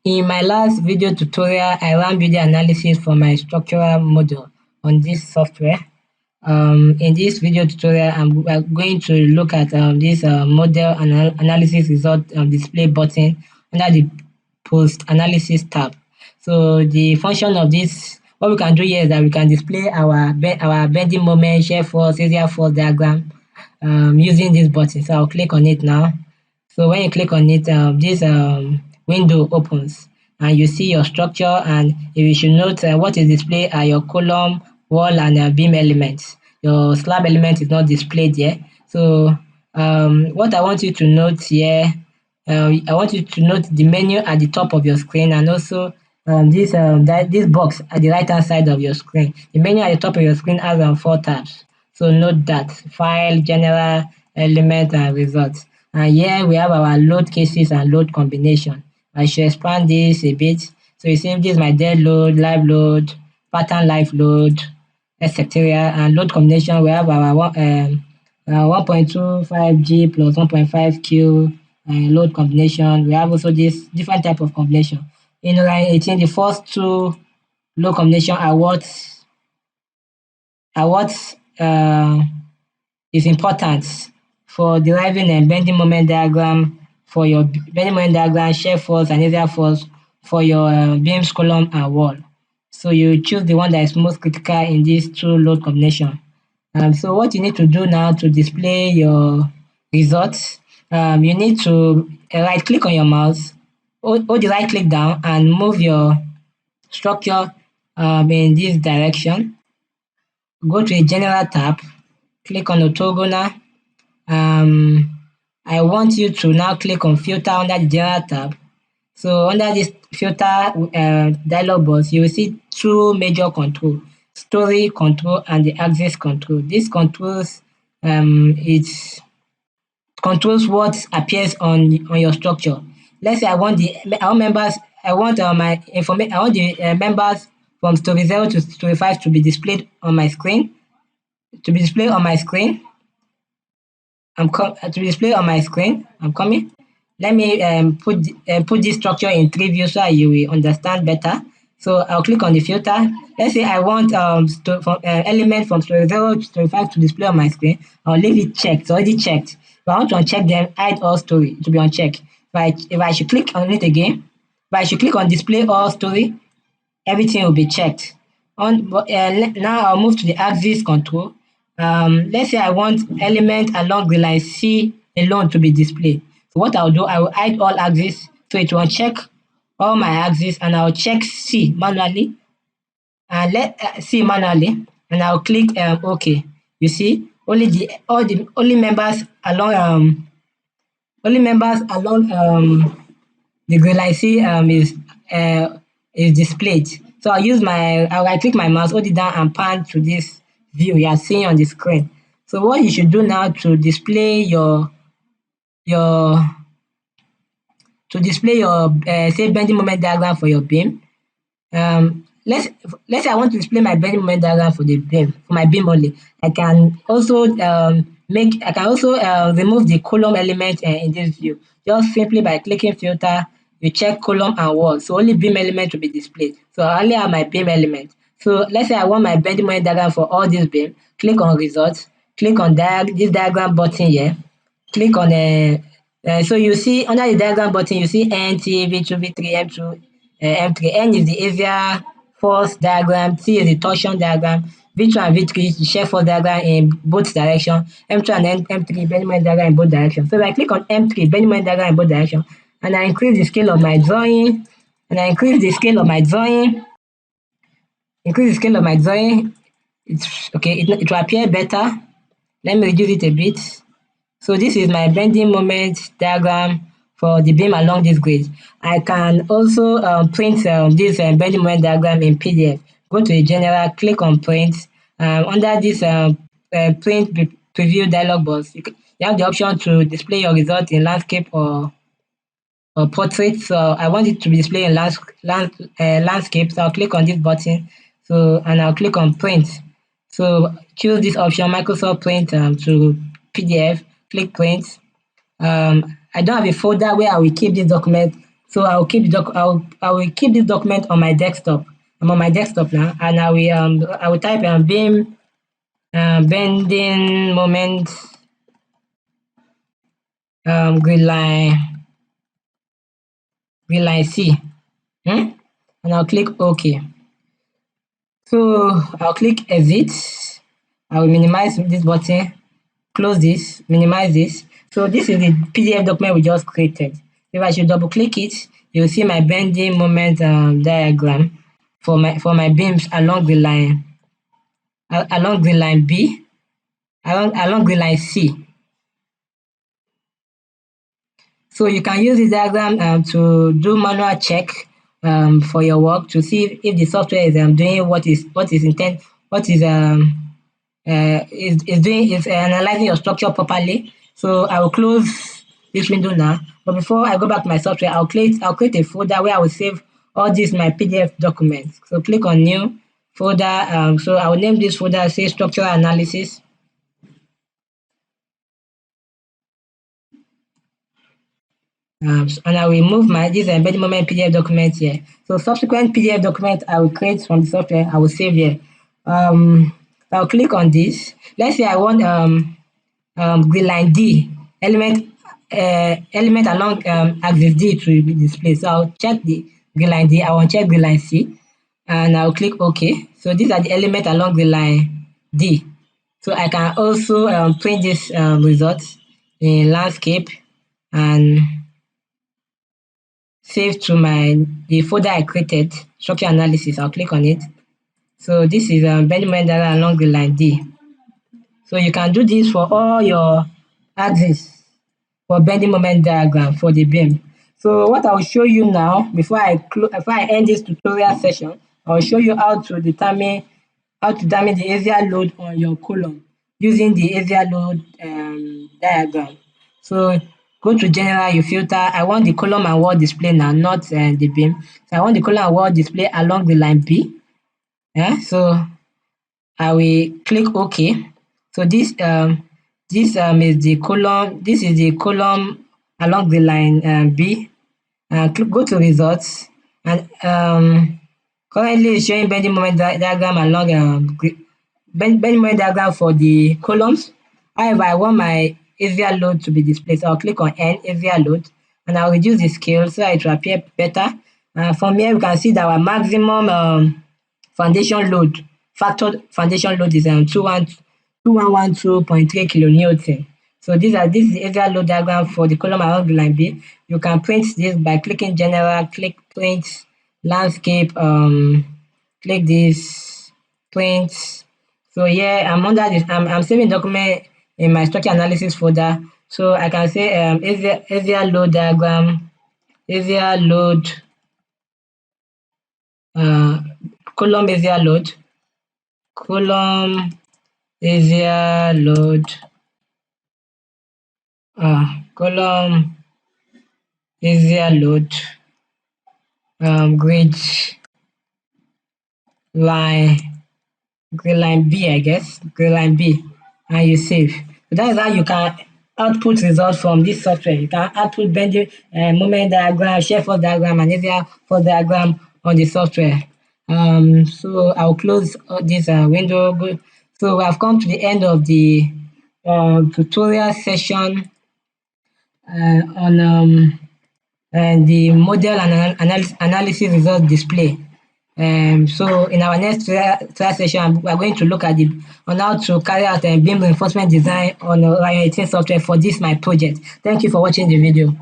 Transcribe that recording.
In my last video tutorial, I ran video analysis for my structural model on this software. In this video tutorial, we're going to look at this model analysis result display button under the post analysis tab. So the function of this, what we can do here is that we can display our bending moment, shear force, area force diagram using this button. So I'll click on it now. So when you click on it, this window opens and you see your structure, and you should note what is displayed are your column, wall, and beam elements. Your slab element is not displayed here. So what I want you to note here, I want you to note the menu at the top of your screen, and also this box at the right hand side of your screen. The menu at the top of your screen has 4 tabs. So note that: file, general, element, and results. And here we have our load cases and load combination. I should expand this a bit. So you see, this is my dead load, live load, pattern live load, etc. And load combination, we have our 1.25G plus 1.5Q load combination. We have also this different type of combination. In Orion 18, the first 2 load combination are what is important for deriving a bending moment diagram for your bending moment diagram, shear force and area force for your beams, column, and wall. So you choose the one that is most critical in these 2 load combination. So what you need to do now to display your results, you need to right click on your mouse, hold the right click down and move your structure in this direction. Go to a general tab, click on orthogonal. I want you to now click on filter under the general tab. So under this filter dialog box, you will see 2 major control: story control and the axis control. This controls it controls what appears on your structure. Let's say I want the members from story 0 to story 5 to be displayed on my screen. To be displayed on my screen. I'm coming. Let me put this structure in 3 views so you will understand better. So I'll click on the filter. Let's say I want element from story 0 to story 5 to display on my screen. I'll leave it checked. It's already checked. If I want to uncheck them, hide all story to be unchecked. If I should click on it again, if I should click on display all story, everything will be checked. Now I'll move to the axis control. Let's say I want element along the line C alone to be displayed. So what I'll do, I will hide all axes, so it will uncheck all my axes, and I'll check C manually, and and I'll click OK. You see, only members along the grid line C is displayed. So I'll right click my mouse, hold it down, and pan to this view you are seeing on the screen. So what you should do now to display your say bending moment diagram for your beam. Let's say I want to display my bending moment diagram for the beam, for my beam only. I can also remove the column element in this view, just simply by clicking filter. You check column and wall, so only beam element will be displayed. So I only have my beam element. So let's say I want my bending moment diagram for all these beams. Click on results, click on this diagram button here, click on so you see under the diagram button, you see NT, V2, V3, M2, M3. N is the area force diagram, T is the torsion diagram, V2 and V3 is the shear force diagram in both directions, M2 and M3 bending moment diagram in both directions. So if I click on M3 bending moment diagram in both directions, and I increase the scale of my drawing, it will appear better. Let me reduce it a bit. So this is my bending moment diagram for the beam along this grid. I can also print this bending moment diagram in PDF. Go to the general, click on print. Under this print preview dialog box, you have the option to display your result in landscape or portrait. So I want it to be displayed in landscape. So I'll click on this button. And I'll click on print. So choose this option, Microsoft Print to PDF. Click print. I don't have a folder where I will keep this document So I will keep this document on my desktop. I'm on my desktop now, and I will type beam bending moment grid line C, and I'll click OK. So I'll click exit. I will minimize this button, close this, minimize this. So this is the PDF document we just created. If I should double click it, you'll see my bending moment diagram for my beams along the line B, along the line C. So you can use this diagram to do manual check for your work to see if the software is doing what is intent, what is analyzing your structure properly. So I will close this window now. But before I go back to my software, I'll create a folder where I will save all these my PDF documents. So click on new folder. So I will name this folder say structural analysis. And I will move this embedded moment PDF document here. So subsequent PDF document I will create from the software, I will save here. I'll click on this. Let's say I want grid line D element along axis D to be displayed. So I'll check the grid line D. I will check grid line C, and I'll click OK. So these are the elements along the line D. So I can also print this results in landscape and save to the folder I created, structure analysis. I'll click on it. So this is Benjamin Dara along the line D. So you can do this for all your axes for bending moment diagram for the beam. So what I will show you now, before I end this tutorial session, I will show you how to determine the axial load on your column using the axial load diagram. So go to general, you filter. I want the column and wall display now, not the beam. So I want the column and wall display along the line B. Yeah, so I will click OK. So this is the column. This is the column along the line B. Go to results, and currently it's showing bending moment diagram along bending moment diagram for the columns. However, I want my axial load to be displayed, so I'll click on N axial load, and I'll reduce the scale so it will appear better. From here, we can see that our maximum foundation load, factored foundation load is 2112.3 kilonewton. So this is the axial load diagram for the column along the line B. You can print this by clicking general, click print landscape, click this print. So here I'm under this, I'm saving document in my structure analysis folder. So I can say axial load diagram, axial load column axial load, column axial load, column axial load, grid line B, I guess, grid line B, and you save. So that is how you can output results from this software. You can output bending moment diagram, shear force diagram, and axial force diagram on the software. So I'll close this window. So we have come to the end of the tutorial session on the model and analysis result display. So in our next trial session, we are going to look at on how to carry out beam reinforcement design on Orion 18 software for this my project. Thank you for watching the video.